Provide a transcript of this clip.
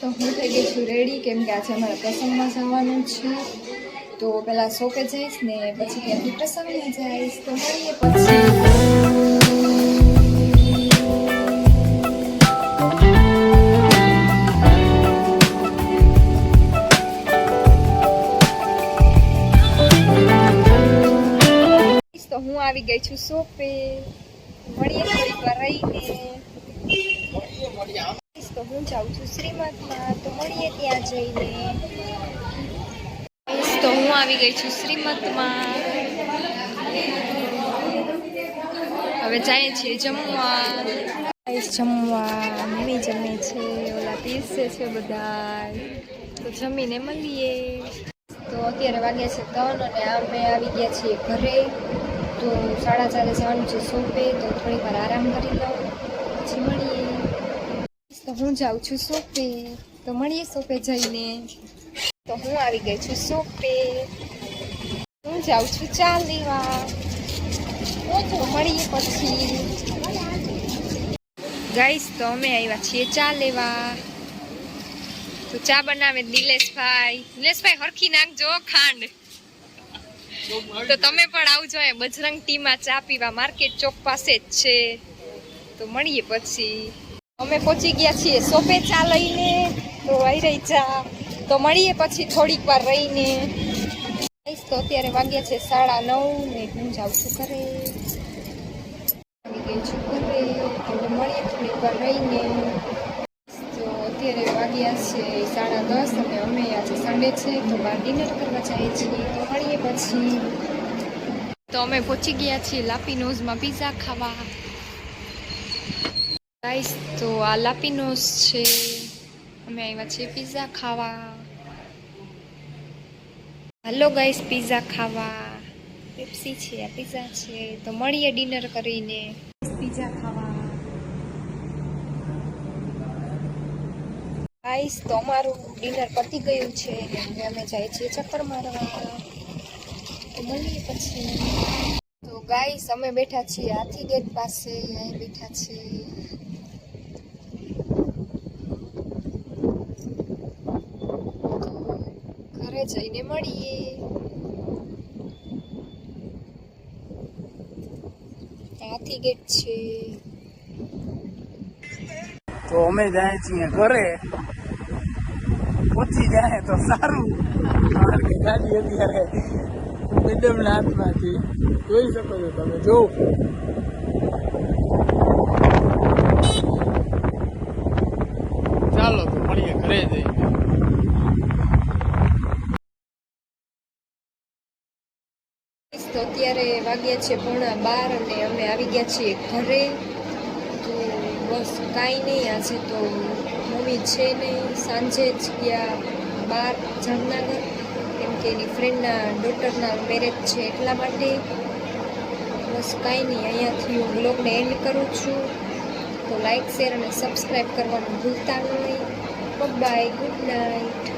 તો હું થઈ ગઈ છું રેડી, કેમ કે આજે અમારા પ્રસંગમાં જવાનું છે. તો પહેલાં શોપે જઈશ ને પછી ત્યાંથી પ્રસંગમાં જઈશ. તો મળીએ પછી. તો હું આવી ગઈ છું શોપે. મળીએ થોડીક વાર રહીને. તો હું જાઉં છું શ્રીમતમાં. તો મળીએ ત્યાં જઈને. તો હું આવી ગઈ છું શ્રીમતમાં. હવે જઈએ છીએ જમવા. મમ્મી જમે છે, ઓલા પીરસે છે બધા. તો જમીને મળીએ. તો અત્યારે વાગ્યા છે 3 અને અમે આવી ગયા છીએ ઘરે. તો 4:30 જવાનું છે શોપે. તો થોડીક વાર આરામ કરી લઉં પછી મળીએ. તો હું જાઉં છું શોપે. તો મળીએ શોપે જઈને. તો હું આવી ગઈ છું શોપે. હું જાઉં છું ચા લેવા. તો મળીએ પછી. ગાઈસ તો અમે આવ્યા છીએ ચા લેવા. તો ચા બનાવે નિલેશભાઈ હરખી નાખજો ખાંડ. તો તમે પણ આવજો. બજરંગ ટીમાં ચા પીવા માર્કેટ ચોક પાસે જ છે. તો મળીએ પછી. અમે પહોંચી ગયા છીએ શોપે ચા લઈને. તો આવી રહી ચા. તો મળીએ પછી થોડીક વાર રહીને. તો અત્યારે વાગ્યા છે 9:30 ને હું જાઉં છું ઘરે. આવી ગઈ છું ઘરે. તો મળીએ થોડીક વાર રહીને. તો અત્યારે વાગ્યા છે 10:30 અને અમે આજે સન્ડે છે તો બહાર ડિનર કરવા જઈએ છીએ. તો મળીએ પછી. તો અમે પહોંચી ગયા છીએ લાપીનોઝમાં પિઝા ખાવા. ગાઈસ તો આ લાપીનોઝ છે. અમે આવ્યા છીએ પિઝા ખાવા. હાલો ગાઈસ પિઝા ખાવા. પેપ્સી છે, આ પિઝા છે. તો મળીએ ડિનર કરીને. પિઝા ખાવા. ગાઈસ તો અમારું ડિનર પતી ગયું છે. અમે જાય છીએ ચક્કર મારવા. તો મળીએ પછી. તો ગાઈસ અમે બેઠા છીએ હાથી ગેટ પાસે. અહીં બેઠા છીએ. ઘરે જઈને મળીએ. હાથી ગેટ છે. તો અમે જાય છીએ ઘરે. પહોંચી જાય તો સારું. કારણ કે ગાડી અત્યારે મેડમના હાથમાંથી જોઈ શકો છો તમે. જો ચાલો તો મળીએ ઘરે જઈને. તો અત્યારે વાગ્યા છે 11:30 અને અમે આવી ગયા છીએ ઘરે. તો બસ કાંઈ નહીં. આજે તો મમ્મી છે નહીં. સાંજે જ ગયા બહાર જામનગર, કેમ કે એની ફ્રેન્ડના ડોટરના મેરેજ છે એટલા માટે. બસ કાંઈ નહીં. અહીંયાથી હું બ્લોગને એન્ડ કરું છું. તો લાઈક, શેર અને સબસ્ક્રાઈબ કરવાનું ભૂલતા નહીં. Bye, good night.